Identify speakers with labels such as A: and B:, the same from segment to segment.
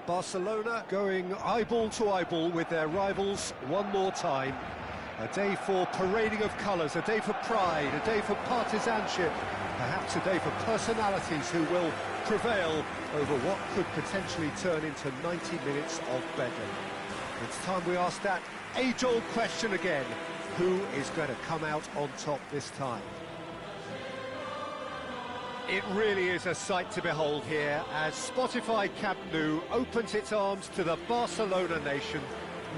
A: Barcelona going eyeball to eyeball with their rivals one more time. A day for parading of colours, a day for pride, a day for partisanship, perhaps a day for personalities who will prevail over what could potentially turn into 90 minutes of bedlam. It's time we ask that age-old question again: who is going to come out on top this time? It really is a sight to behold here as Spotify Camp Nou opens its arms to the Barcelona nation,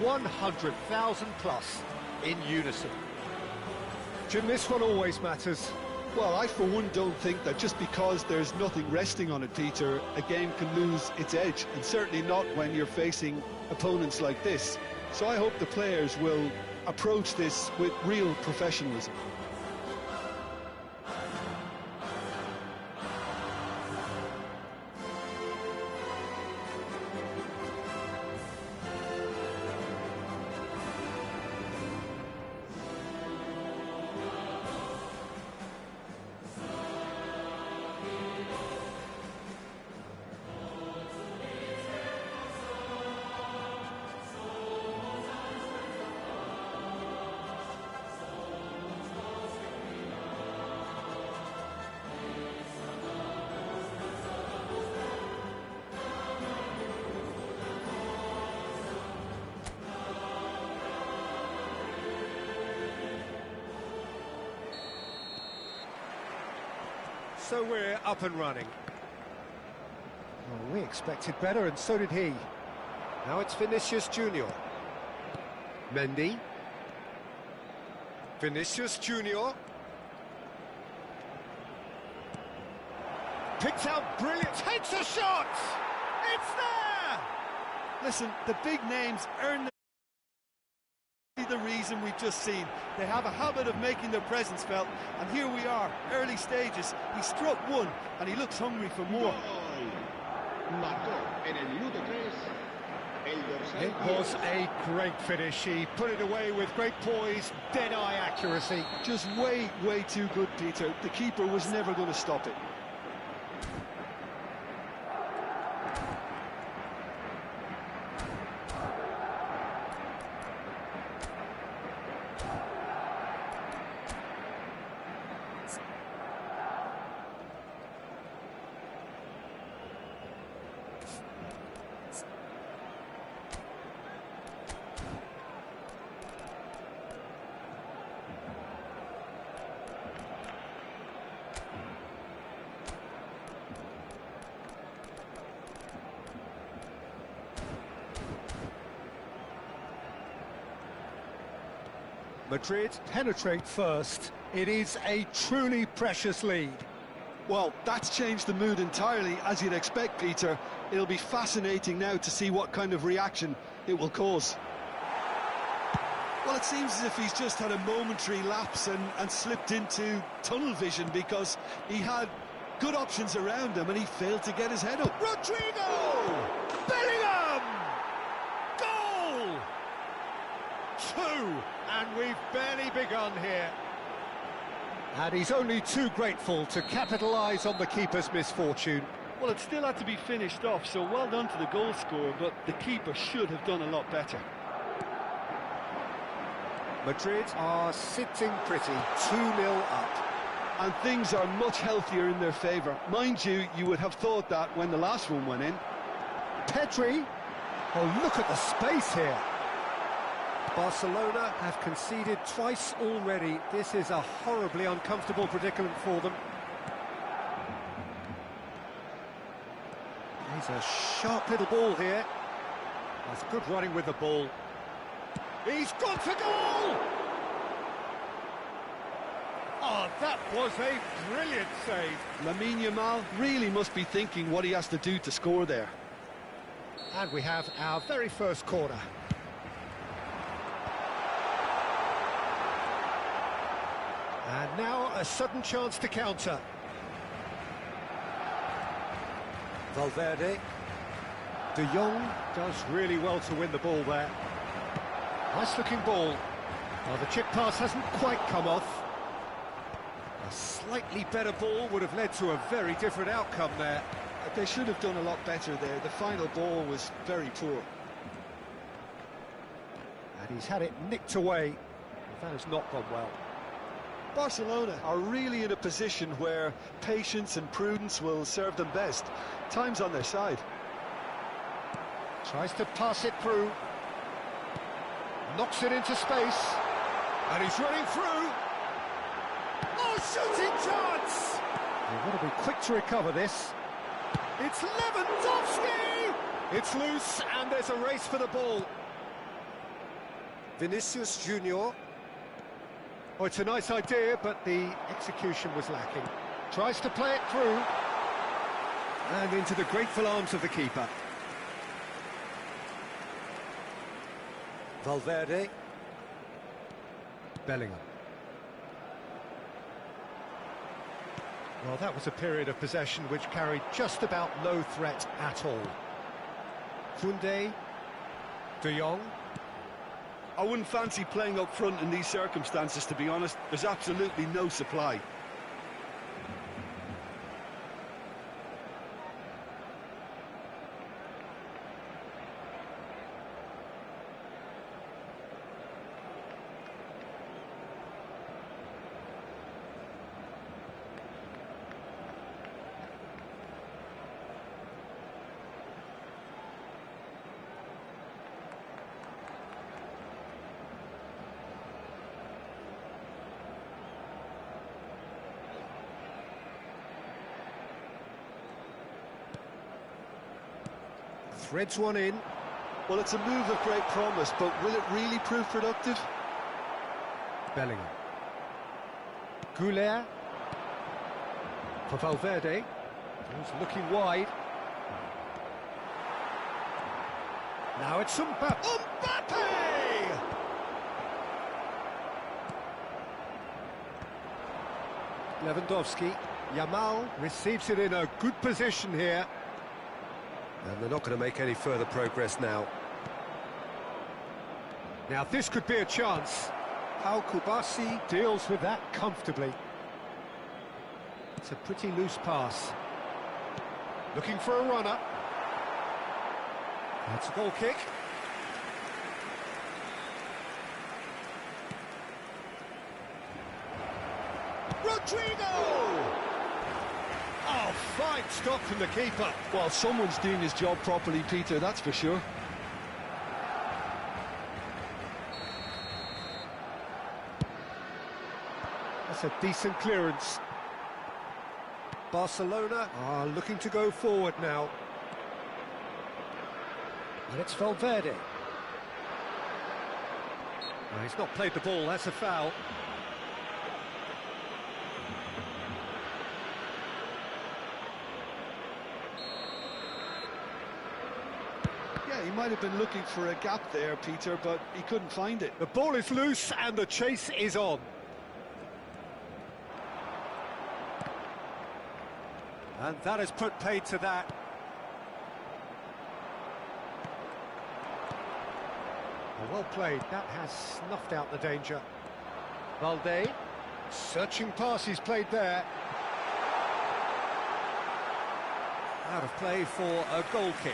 A: 100,000 plus in unison. Jim, this one always matters.
B: Well, I for one don't think that just because there's nothing resting on it, Peter, a game can lose its edge, and certainly not when you're facing opponents like this. So I hope the players will approach this with real professionalism.
A: So we're up and running. Well, we expected better, and so did he. Now it's Vinicius Junior. Mendy. Vinicius Junior. Picked out brilliant, takes a shot! It's there!
B: Listen, the big names earn the reason we've just seen. They have a habit of making their presence felt, and here we are, early stages. He struck one, and he looks hungry for more.
A: It was a great finish. He put it away with great poise, dead-eye accuracy.
B: Just way too good, Peter. The keeper was never going to stop it.
A: Madrid penetrate first. It is a truly precious lead.
B: Well, that's changed the mood entirely, as you'd expect, Peter. It'll be fascinating now to see what kind of reaction it will cause. Well, it seems as if he's just had a momentary lapse and slipped into tunnel vision, because he had good options around him and he failed to get his head up.
A: Rodrigo! Bellingham! Goal! 2, and we've barely begun here. And he's only too grateful to capitalise on the keeper's misfortune.
B: Well, it still had to be finished off, so well done to the goal scorer, but the keeper should have done a lot better.
A: Madrid are sitting pretty, 2-0 up.
B: And things are much healthier in their favour. Mind you, you would have thought that when the last one went in.
A: Pedri! Oh, look at the space here. Barcelona have conceded twice already. This is a horribly uncomfortable predicament for them. He's a sharp little ball here. That's good running with the ball. He's gone for goal! Oh, that was a brilliant save.
B: Lamine Yamal really must be thinking what he has to do to score there.
A: And we have our very first corner. And now a sudden chance to counter. Valverde. De Jong does really well to win the ball there. Nice looking ball. Well, the chip pass hasn't quite come off. A slightly better ball would have led to a very different outcome there.
B: They should have done a lot better there. The final ball was very poor.
A: And he's had it nicked away. That has not gone well.
B: Barcelona are really in a position where patience and prudence will serve them best. Time's on their side.
A: Tries to pass it through. Knocks it into space. And he's running through. Oh, shooting chance! They've got to be quick to recover this. It's Lewandowski! It's loose, and there's a race for the ball. Vinicius Junior. Oh, it's a nice idea, but the execution was lacking. Tries to play it through. And into the grateful arms of the keeper. Valverde. Bellingham. Well, that was a period of possession which carried just about no threat at all. Koundé. De Jong.
B: I wouldn't fancy playing up front in these circumstances, to be honest. There's absolutely no supply.
A: Threads one in.
B: Well, it's a move of great promise, but will it really prove productive?
A: Bellingham. Goulet. For Valverde. He's looking wide. Now it's Mbappe! Lewandowski. Yamal receives it in a good position here. And they're not going to make any further progress now. Now this could be a chance. How Kubasi deals with that comfortably. It's a pretty loose pass. Looking for a runner. That's a goal kick. Rodrigo! Oh, fine stop from the keeper.
B: Well, someone's doing his job properly, Peter, that's for sure.
A: That's a decent clearance. Barcelona are looking to go forward now. And it's Valverde. Well, he's not played the ball, that's a foul.
B: Yeah, he might have been looking for a gap there, Peter, but he couldn't find it.
A: The ball is loose and the chase is on. And that has put paid to that. Well played, that has snuffed out the danger. Valde, searching pass he's played there. Out of play for a goal kick.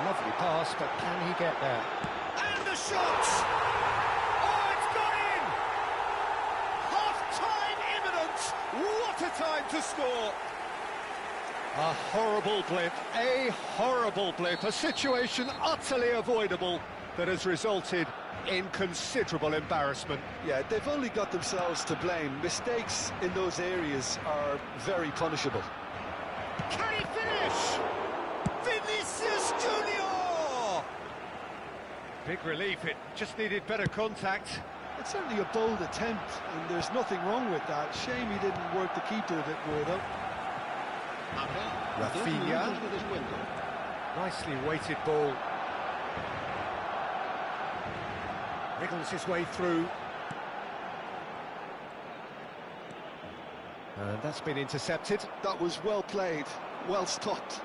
A: Lovely pass, but can he get there? And the shot! Oh, it's gone in! Half-time imminent! What a time to score! A horrible blip, a situation utterly avoidable that has resulted in considerable embarrassment.
B: Yeah, they've only got themselves to blame. Mistakes in those areas are very punishable.
A: Can he finish? Vinicius Junior! Big relief, it just needed better contact.
B: It's certainly a bold attempt, and there's nothing wrong with that. Shame he didn't work the keeper a bit more, though.
A: Rafinha. Nicely weighted ball. Wriggles his way through. And that's been intercepted.
B: That was well played, well stopped.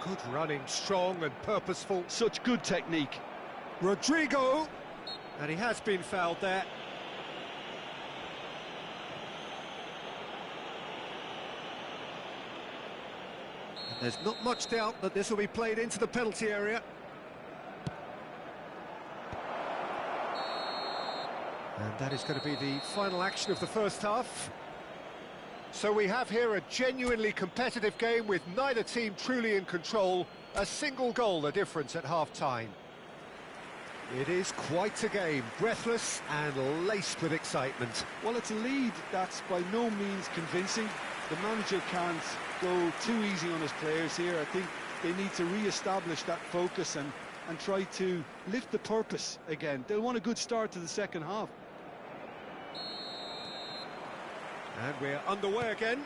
A: Good running, strong and purposeful.
B: Such good technique.
A: Rodrigo! And he has been fouled there. There's not much doubt that this will be played into the penalty area. And that is going to be the final action of the first half. So we have here a genuinely competitive game with neither team truly in control. A single goal the difference at half-time. It is quite a game, breathless and laced with excitement.
B: Well, it's a lead that's by no means convincing. The manager can't go too easy on his players here. I think they need to re-establish that focus and try to lift the purpose again. They'll want a good start to the second half.
A: And we're underway again.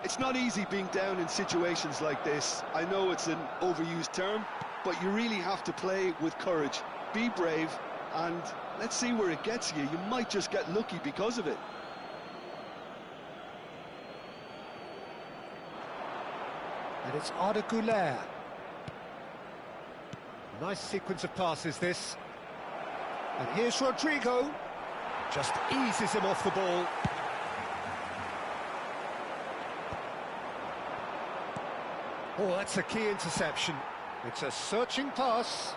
B: It's not easy being down in situations like this. I know it's an overused term, but you really have to play with courage. Be brave, and let's see where it gets you. You might just get lucky because of it.
A: And it's Arda Güler. Nice sequence of passes, this. And here's Rodrigo. Just eases him off the ball. Oh, that's a key interception. It's a searching pass.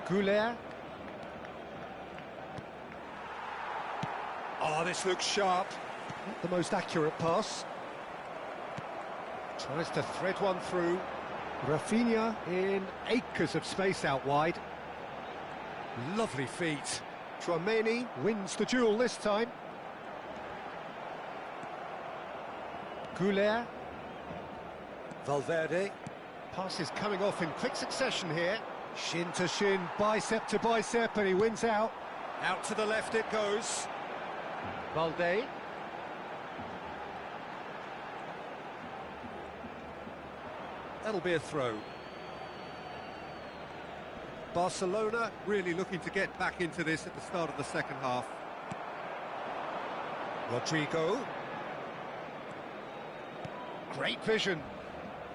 A: Güler. Oh, this looks sharp. Not the most accurate pass. Tries to thread one through. Rafinha in acres of space out wide. Lovely feet. Tchouaméni wins the duel this time. Güler. Valverde. Passes coming off in quick succession here. Shin to shin, bicep to bicep, and he wins out. Out to the left it goes. Valde. That'll be a throw. Barcelona really looking to get back into this at the start of the second half. Rodrigo. Great vision.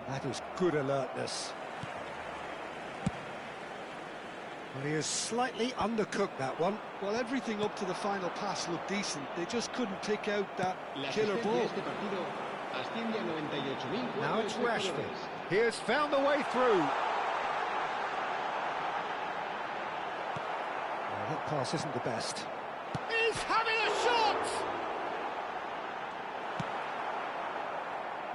A: That is good alertness. Well, he has slightly undercooked that one.
B: Well, everything up to the final pass looked decent. They just couldn't pick out that killer ball.
A: Now it's Rashford. He has found the way through. Well, that pass isn't the best. He's having a shot!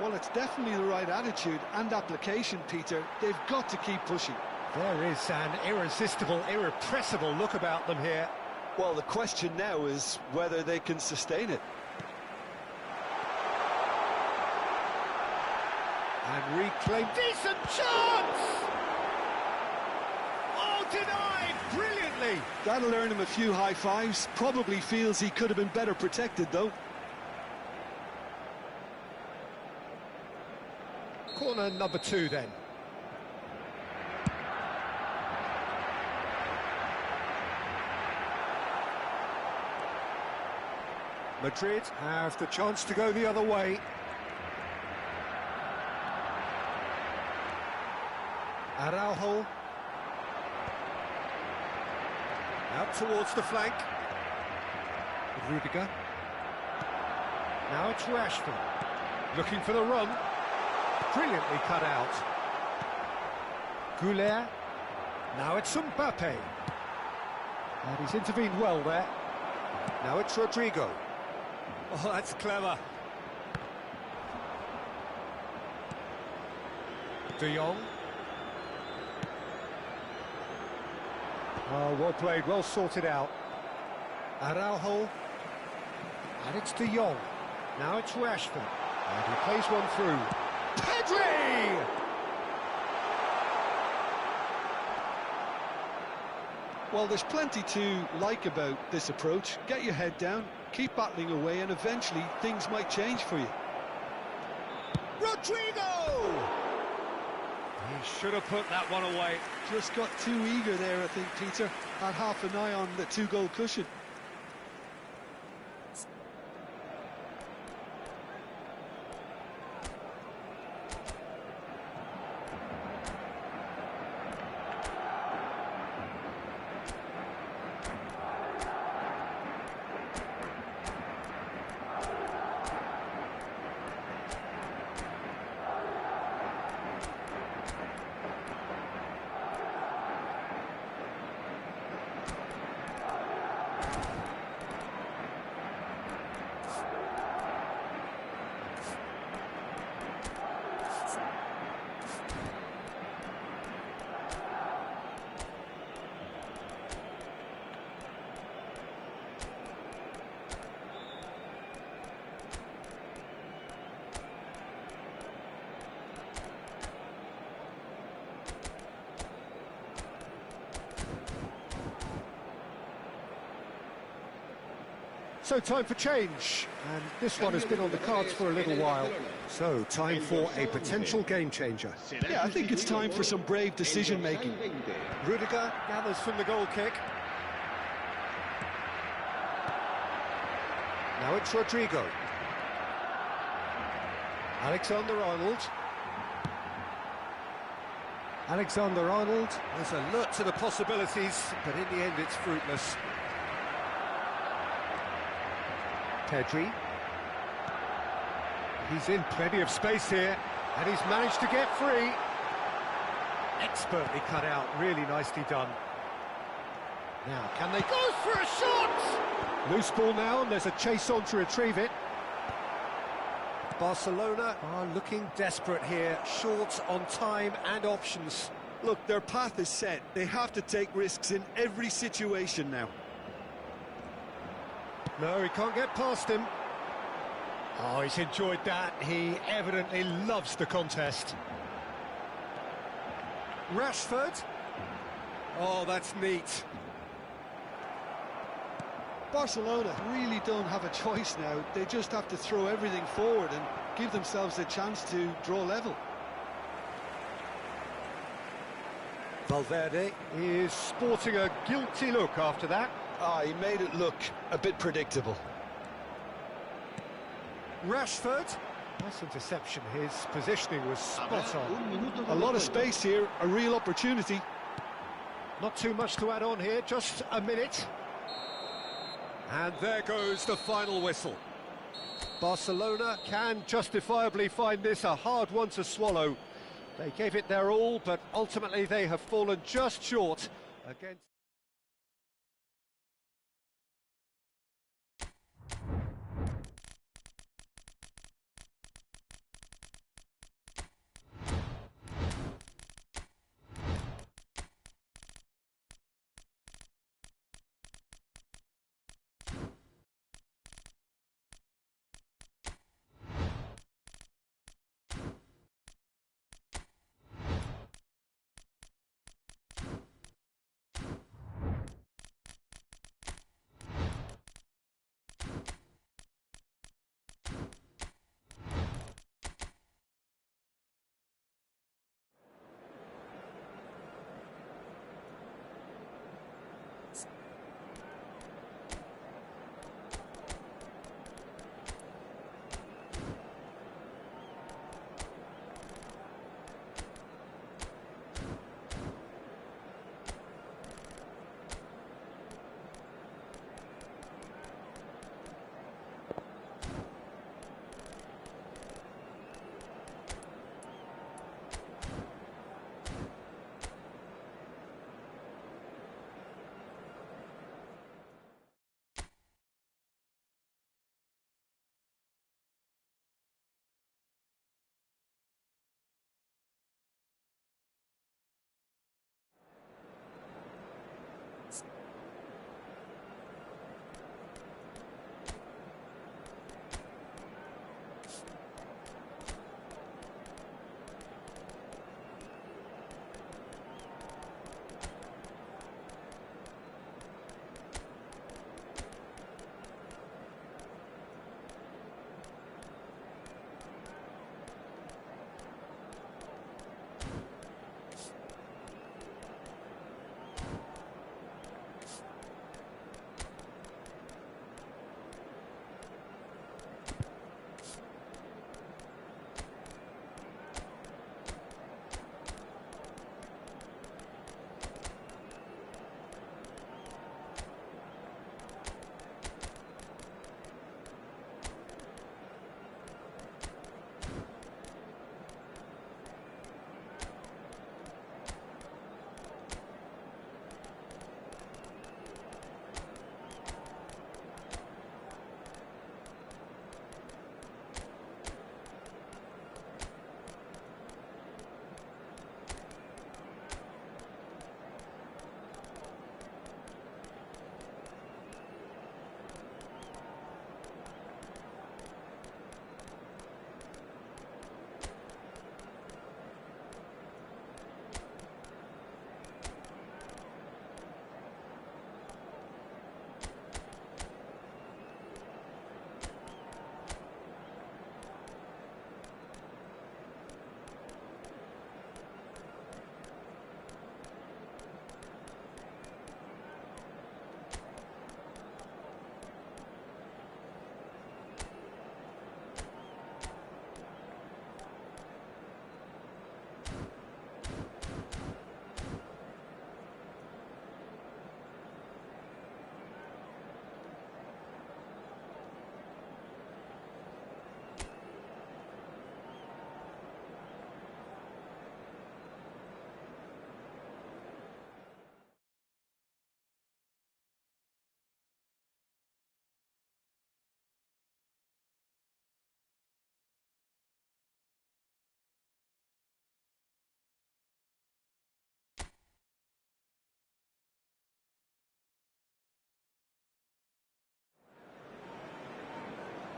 B: Well, it's definitely the right attitude and application, Peter. They've got to keep pushing.
A: There is an irresistible, irrepressible look about them here.
B: Well, the question now is whether they can sustain it.
A: And reclaim. Decent chance! Oh, denied! Brilliantly!
B: That'll earn him a few high fives. Probably feels he could have been better protected, though.
A: Corner number 2, then. Madrid have the chance to go the other way. Araujo. Out towards the flank. Rudiger. Now it's Rashford. Looking for the run. Brilliantly cut out. Güler. Now it's Mbappe. And he's intervened well there. Now it's Rodrigo. Oh, that's clever. De Jong. Oh, well played, well sorted out. Araujo. And it's De Jong. Now it's Rashford. And he plays one through. Pedri!
B: Well, there's plenty to like about this approach. Get your head down, keep battling away, and eventually things might change for you.
A: Rodrigo! He should have put that one away.
B: Just got too eager there, I think, Peter. Had half an eye on the two-goal cushion.
A: So time for change, and this one has been on the cards for a little while. So time for a potential game changer.
B: Yeah, I think it's time for some brave decision-making.
A: Rudiger gathers from the goal kick. Now it's Rodrigo. Alexander-Arnold. Alexander-Arnold is alert to the possibilities, but in the end it's fruitless. Pedri. He's in plenty of space here, and he's managed to get free. Expertly cut out, really nicely done. Now, can they go for a shot? Loose ball now, and there's a chase on to retrieve it. Barcelona are looking desperate here, short on time and options.
B: Look, their path is set. They have to take risks in every situation now.
A: No, he can't get past him. Oh, he's enjoyed that. He evidently loves the contest. Rashford. Oh, that's neat.
B: Barcelona really don't have a choice now. They just have to throw everything forward and give themselves a chance to draw level.
A: Valverde is sporting a guilty look after that.
B: He made it look a bit predictable.
A: Rashford. Nice interception. His positioning was spot on.
B: A lot of space here, a real opportunity.
A: Not too much to add on here, just a minute. And there goes the final whistle. Barcelona can justifiably find this a hard one to swallow. They gave it their all, but ultimately they have fallen just short against...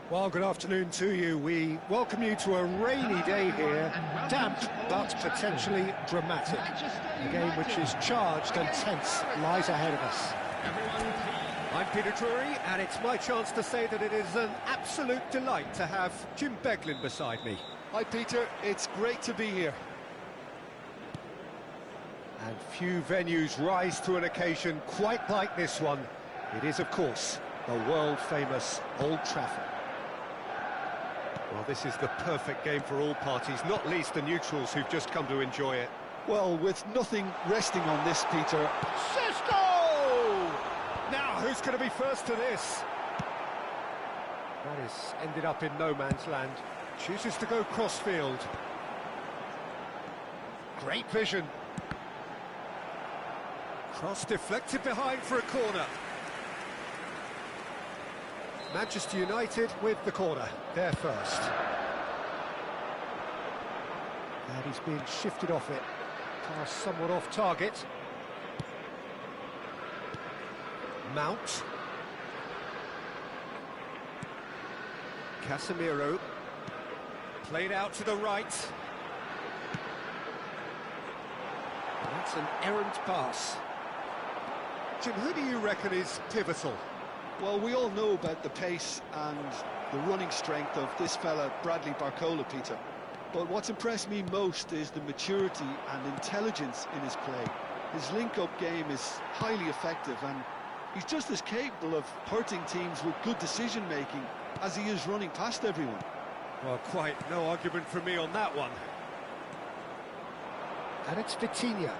A: Well, good afternoon to you. We welcome you to a rainy day here, damp but potentially dramatic. A game which is charged and tense lies ahead of us. I'm Peter Drury, and it's my chance to say that it is an absolute delight to have Jim Beglin beside me.
B: Hi Peter, it's great to be here.
A: And few venues rise to an occasion quite like this one. It is, of course, the world-famous Old Trafford. Well, this is the perfect game for all parties, not least the neutrals who've just come to enjoy it.
B: Well, with nothing resting on this, Peter.
A: Sesko! Now, who's going to be first to this? That is ended up in no man's land. Chooses to go cross-field. Great vision. Cross deflected behind for a corner. Manchester United with the corner, there first. And he's being shifted off it. Pass somewhat off target. Mount. Casemiro. Played out to the right. That's an errant pass. Jim, who do you reckon is pivotal?
B: Well, we all know about the pace and the running strength of this fella, Bradley Barcola, Peter. But what's impressed me most is the maturity and intelligence in his play. His link-up game is highly effective, and he's just as capable of hurting teams with good decision-making as he is running past everyone.
A: Well, quite no argument from me on that one. And it's Vitinha.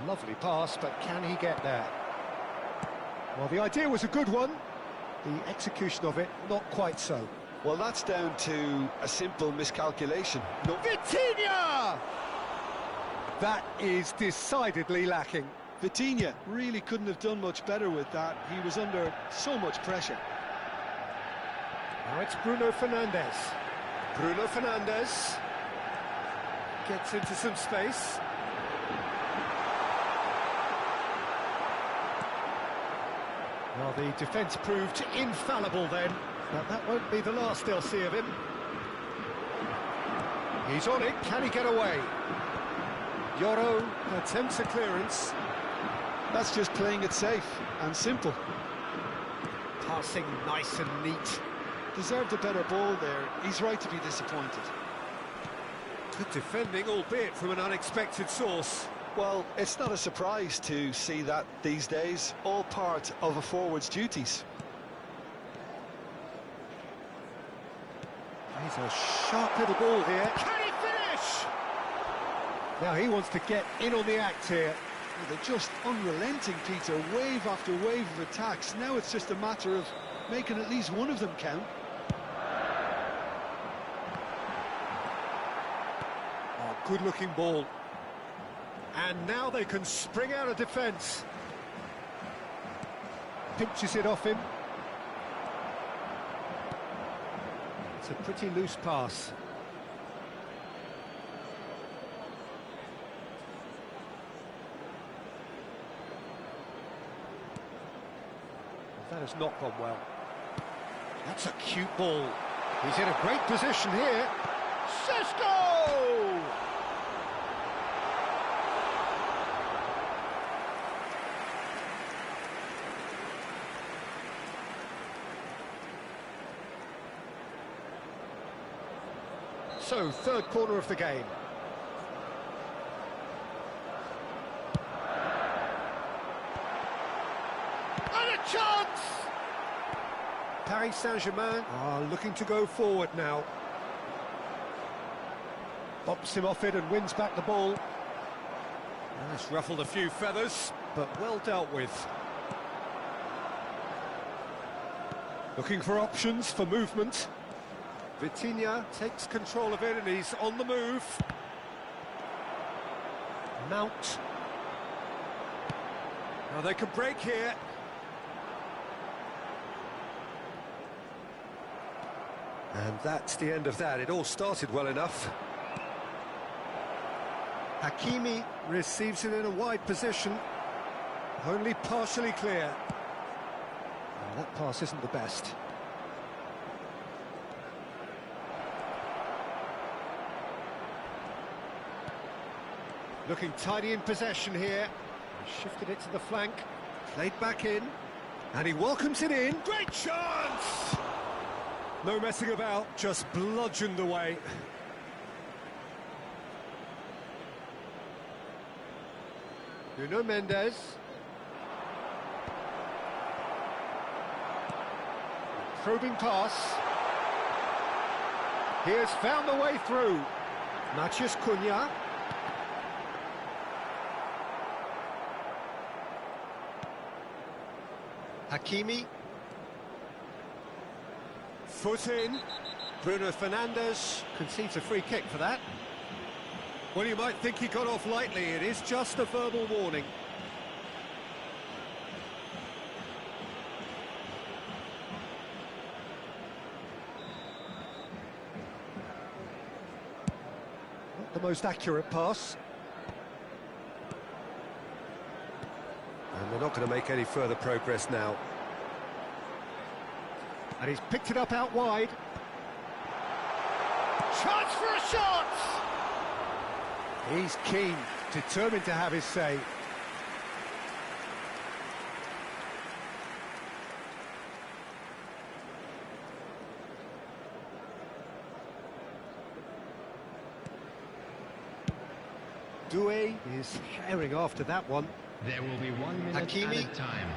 A: Lovely pass, but can he get there? Well, the idea was a good one. The execution of it, not quite so.
B: Well, that's down to a simple miscalculation. No.
A: Vitinha! That is decidedly lacking.
B: Vitinha really couldn't have done much better with that. He was under so much pressure.
A: Now it's Bruno Fernandes. Bruno Fernandes gets into some space. Well, the defence proved infallible then, but that won't be the last they'll see of him. He's on it, can he get away? Yoro attempts a clearance.
B: That's just playing it safe and simple.
A: Passing nice and neat.
B: Deserved a better ball there, he's right to be disappointed.
A: Good defending, albeit from an unexpected source.
B: Well, it's not a surprise to see that these days, all part of a forward's duties.
A: He's a sharp little ball here. Can he finish? Now he wants to get in on the act here.
B: Well, they're just unrelenting, Peter, wave after wave of attacks. Now it's just a matter of making at least one of them count.
A: Oh, good-looking ball. And now they can spring out of defence. Pinches it off him. It's a pretty loose pass. That has not gone well. That's a cute ball. He's in a great position here. Sesko! So, third corner of the game. And a chance! Paris Saint-Germain are looking to go forward now. Bumps him off it and wins back the ball. That's ruffled a few feathers, but well dealt with. Looking for options for movement. Vitinha takes control of it and he's on the move. Mount. Now they can break here. And that's the end of that. It all started well enough. Hakimi receives it in a wide position. Only partially clear. Well, that pass isn't the best. Looking tidy in possession here. Shifted it to the flank. Played back in. And he welcomes it in. Great chance! No messing about, just bludgeoned away. Nuno Mendes. Probing pass. He has found the way through. Matheus Cunha. Hakimi. Foot in. Bruno Fernandes concedes a free kick for that. Well, you might think he got off lightly. It is just a verbal warning. Not the most accurate pass. And they're not going to make any further progress now. And he's picked it up out wide. Chance for a shot! He's keen, determined to have his say. Doué is herring after that one.
C: There will be 1 minute
A: Hakimi.
C: at a time.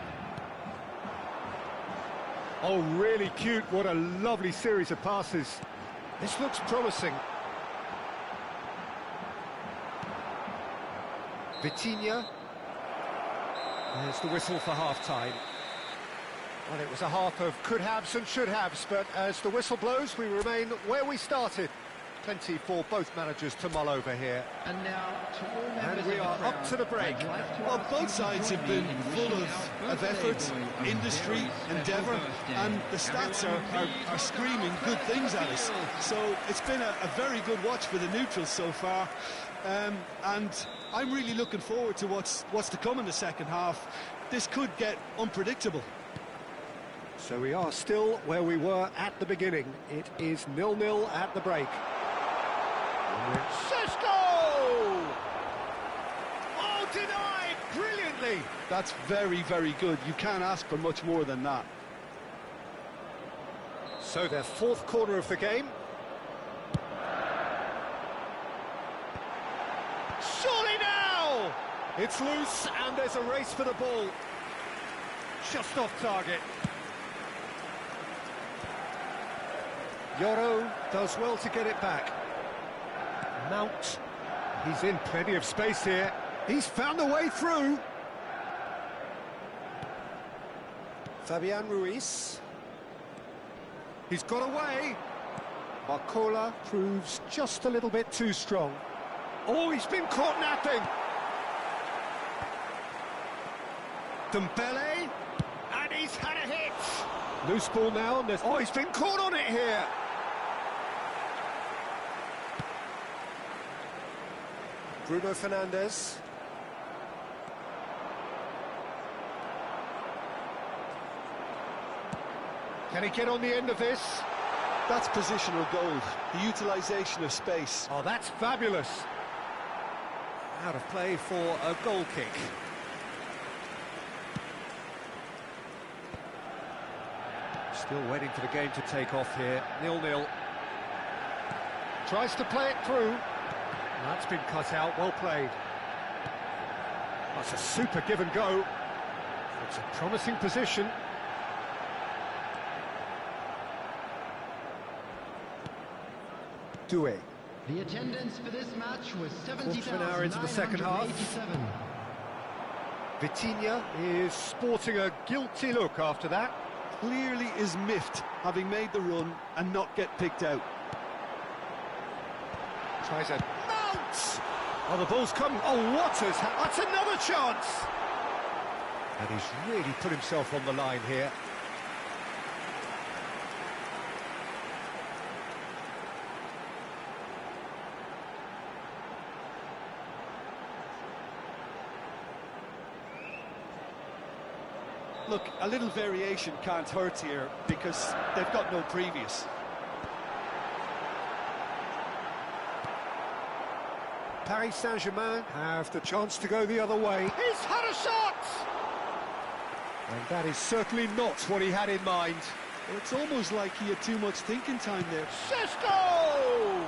A: Oh, really cute. What a lovely series of passes. This looks promising. Vitinha. There's the whistle for half-time. Well, it was a half of could-haves and should-haves, but as the whistle blows, we remain where we started. Plenty for both managers to mull over here.
C: And now, to all members
A: And we
C: of the
A: are
C: crowd,
A: up to the break.
C: I'd like to
B: Well,
C: ask
B: both
C: you to
B: sides
C: join
B: have
C: me
B: been
C: in
B: full
C: wishing
B: of
C: our birthday
B: effort,
C: boy a
B: industry,
C: very
B: endeavour,
C: special birthday.
B: and the stats are screaming good things at us. So it's been a very good watch for the neutrals so far, and I'm really looking forward to what's to come in the second half. This could get unpredictable.
A: So we are still where we were at the beginning. It is 0-0 at the break. Cisco! Oh, denied brilliantly.
B: That's very, very good. You can't ask for much more than that.
A: So their fourth corner of the game. Surely now! It's loose and there's a race for the ball. Just off target. Yoro does well to get it back. Mount, he's in plenty of space here. He's found a way through. Fabian Ruiz. He's got away. Barcola proves just a little bit too strong. Oh, he's been caught napping. Dembele, and he's had a hit. Loose ball now. Oh, he's been caught on it here. Bruno Fernandes. Can he get on the end of this?
B: That's positional gold, the utilisation of space.
A: Oh, that's fabulous. Out of play for a goal kick. Still waiting for the game to take off here. 0-0. Tries to play it through. That's been cut out, well played. That's a super give and go. It's a promising position. Doué.
C: The attendance for this match was
A: Quarter of an hour into the second half.
C: 70,987.
A: Vitinha is sporting a guilty look after that.
B: Clearly is miffed, having made the run and not get picked out.
A: Tries a mount! Oh, the ball's come. Oh, that's another chance! And he's really put himself on the line here.
B: Look, a little variation can't hurt here because they've got no previous.
A: Paris Saint-Germain have the chance to go the other way. He's had a shot! And that is certainly not what he had in mind.
B: Well, it's almost like he had too much thinking time there.
A: Šeško!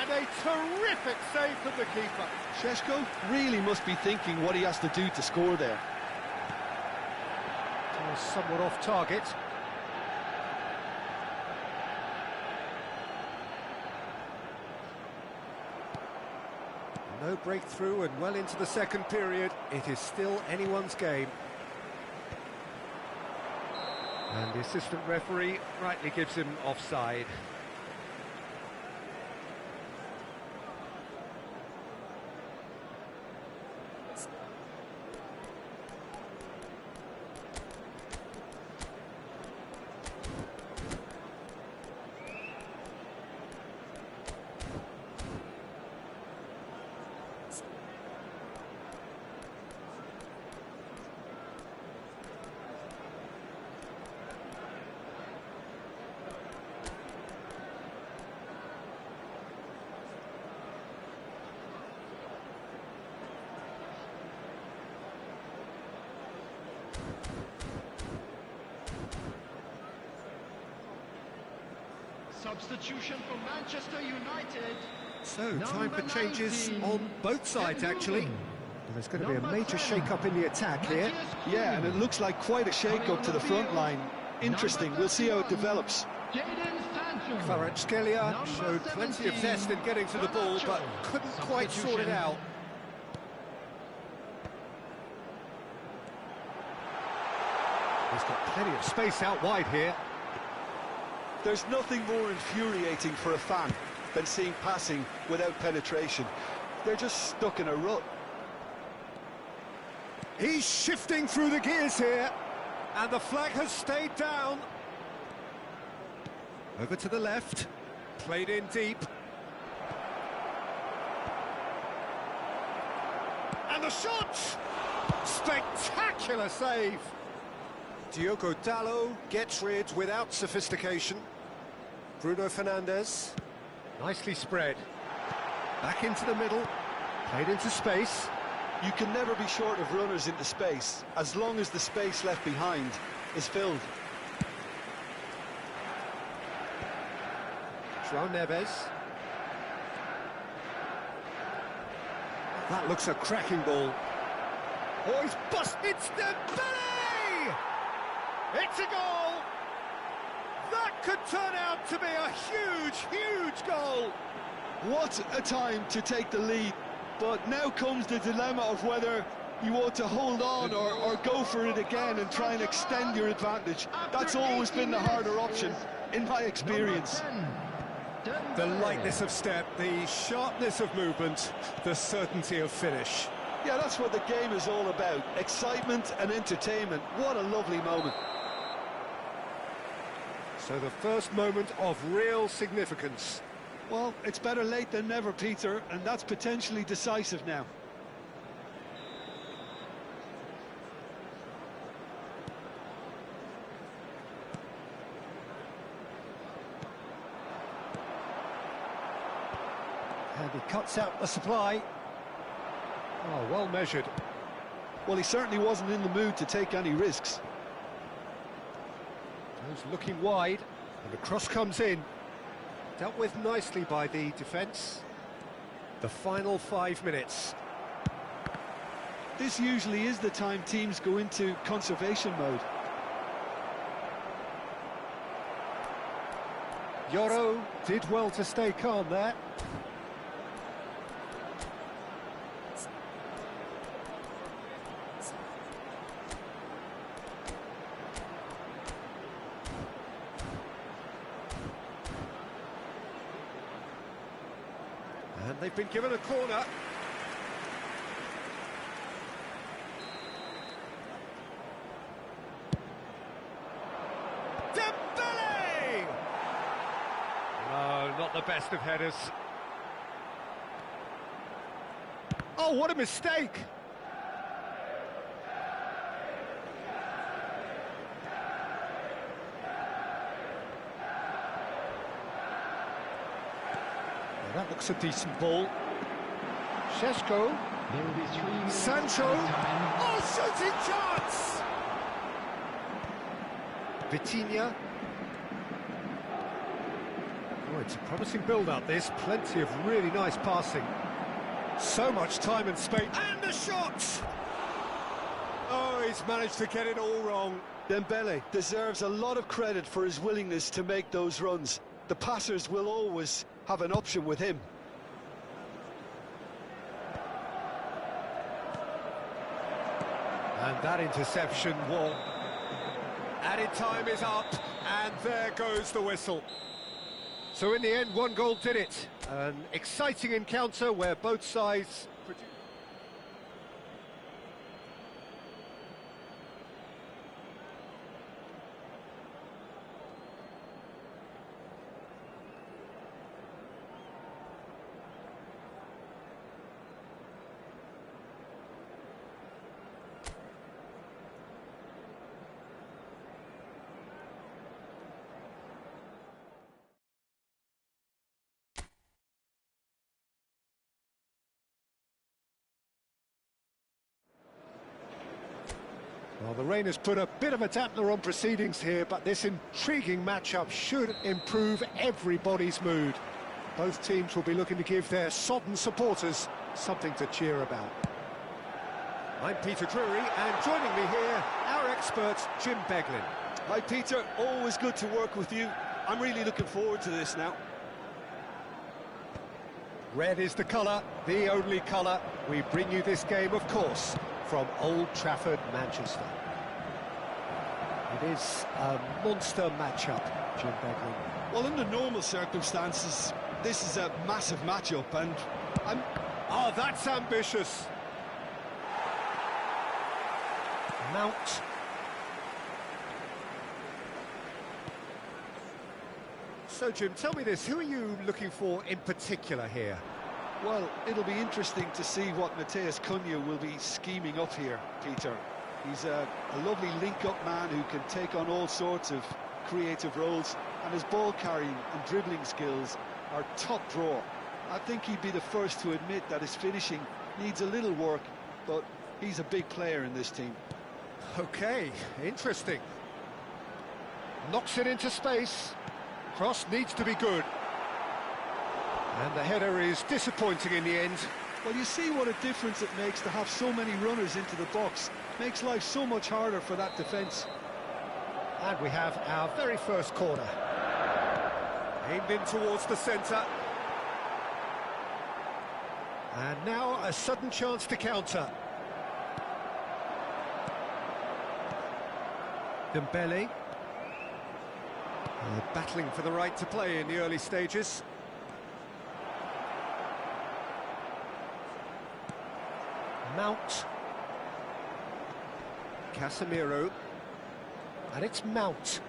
A: And a terrific save from the keeper.
B: Šeško really must be thinking what he has to do to score there.
A: Somewhat off target. No breakthrough and well into the second period. It is still anyone's game. And the assistant referee rightly gives him offside.
C: Substitution for Manchester United.
A: So, time for changes on both sides, actually. There's going to be a major shake-up in the attack here.
B: Yeah, and it looks like quite a shake-up to the front line. Interesting, we'll see how it develops.
A: Kvaratskhelia showed plenty of zest in getting to the ball, but couldn't quite sort it out. He's got plenty of space out wide here.
B: There's nothing more infuriating for a fan than seeing passing without penetration. They're just stuck in a rut.
A: He's shifting through the gears here, and the flag has stayed down. Over to the left, played in deep. And the shot! Spectacular save! Diogo Dalot gets rid without sophistication. Bruno Fernandes, nicely spread. Back into the middle, played into space.
B: You can never be short of runners into space, as long as the space left behind is filled.
A: João Neves. That looks a cracking ball. Oh, he's busted! It's Dembele! It's a goal! That could turn out to be a huge, huge goal!
B: What a time to take the lead. But now comes the dilemma of whether you want to hold on or go for it again and try and extend your advantage. That's always been the harder option, in my experience.
A: The lightness of step, the sharpness of movement, the certainty of finish.
B: Yeah, that's what the game is all about. Excitement and entertainment. What a lovely moment.
A: So the first moment of real significance.
B: Well, it's better late than never, Peter, and that's potentially decisive now.
A: And he cuts out the supply. Oh, well measured.
B: Well, he certainly wasn't in the mood to take any risks.
A: He's looking wide, and the cross comes in. Dealt with nicely by the defence. The final 5 minutes.
B: This usually is the time teams go into conservation mode.
A: Yoro did well to stay calm there. And they've been given a corner. Dembele! No, not the best of headers. Oh, what a mistake! That looks a decent ball. Šeško.
C: There will be 3 minutes
A: Sancho.
C: added time.
A: Oh, shooting chance! Vitinha. Oh, it's a promising build-up, this. Plenty of really nice passing. So much time and space. And a shot! Oh, he's managed to get it all wrong.
B: Dembele deserves a lot of credit for his willingness to make those runs. The passers will always have an option with him.
A: And that interception, well, added time is up, and there goes the whistle. So in the end, 1 goal did it. An exciting encounter where both sides... Well, the rain has put a bit of a dampener on proceedings here, but this intriguing matchup should improve everybody's mood. Both teams will be looking to give their sodden supporters something to cheer about. I'm Peter Drury, and joining me here, our expert, Jim Beglin.
B: Hi, Peter. Always good to work with you. I'm really looking forward to this now.
A: Red is the colour, the only colour. We bring you this game, of course, from Old Trafford, Manchester. It is a monster matchup, Jim Beglin.
B: Well, under normal circumstances, this is a massive matchup, and
A: Oh, that's ambitious. Mount. So, Jim, tell me this, who are you looking for in particular here?
B: well, it'll be interesting to see what Matheus Cunha will be scheming up here, Peter. He's a lovely link-up man who can take on all sorts of creative roles, and his ball carrying and dribbling skills are top drawer. I think he'd be the first to admit that his finishing needs a little work, but he's a big player in this team.
A: Okay, interesting. Knocks it into space. Cross needs to be good. And the header is disappointing in the end.
B: Well, you see what a difference it makes to have so many runners into the box. Makes life so much harder for that defence.
A: And we have our very first corner. Aimed in towards the centre. And now a sudden chance to counter. Dembele. Battling for the right to play in the early stages. Mount. Casemiro. And it's Mount.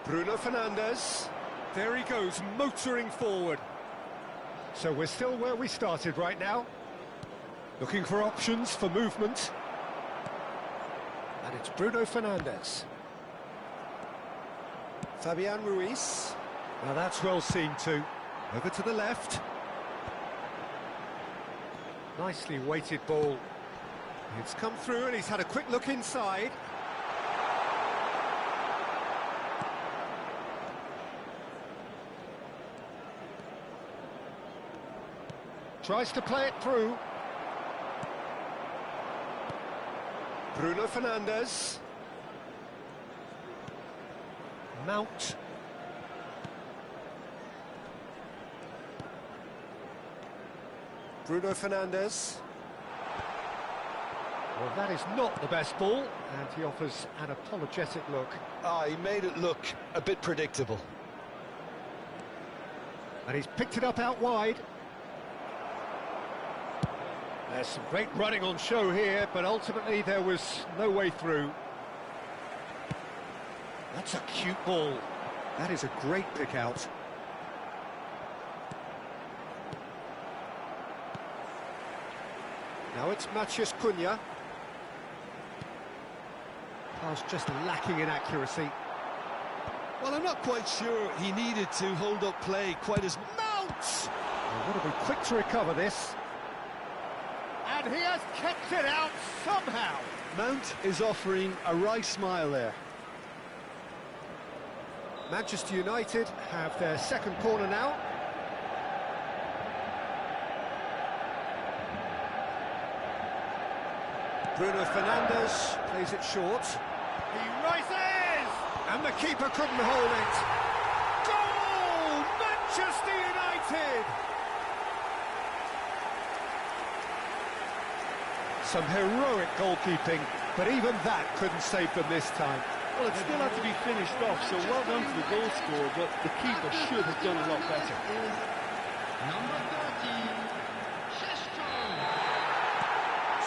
A: Bruno Fernandes. There he goes, motoring forward. So we're still where we started right now. Looking for options for movement. And it's Bruno Fernandes. Fabian Ruiz. Now that's well seen too. Over to the left. Nicely weighted ball. It's come through and he's had a quick look inside. Tries to play it through. Bruno Fernandes. Mount. Bruno Fernandes. Well, that is not the best ball, and he offers an apologetic look.
B: He made it look a bit predictable.
A: And he's picked it up out wide. There's some great running on show here, but ultimately there was no way through. That's a cute ball. That is a great pick out. Now it's Matheus Cunha. Pass just lacking in accuracy.
B: Well, I'm not quite sure he needed to hold up play quite as...
A: Mount! Well, what They'll be quick to recover this.
C: And he has kept it out somehow.
B: Mount is offering a wry smile there.
A: Manchester United have their second corner now. Bruno Fernandes plays it short.
C: He rises!
A: And the keeper couldn't hold it. Goal! Manchester United! Some heroic goalkeeping, but even that couldn't save them this time.
D: Well, it still had to be finished off, so well done to the goal scorer, but the keeper should have done a lot better.
C: Number 13, Sesto.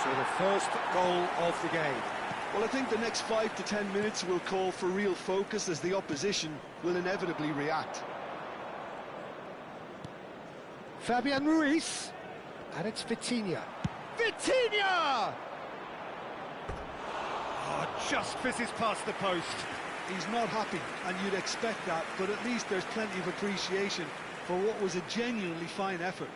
A: So the first goal of the game.
B: Well, I think the next 5 to 10 minutes will call for real focus as the opposition will inevitably react.
A: Fabian Ruiz, and it's Vitinha. Vitinha! Oh, just fizzes past the post.
B: He's not happy, and you'd expect that, but at least there's plenty of appreciation for what was a genuinely fine effort.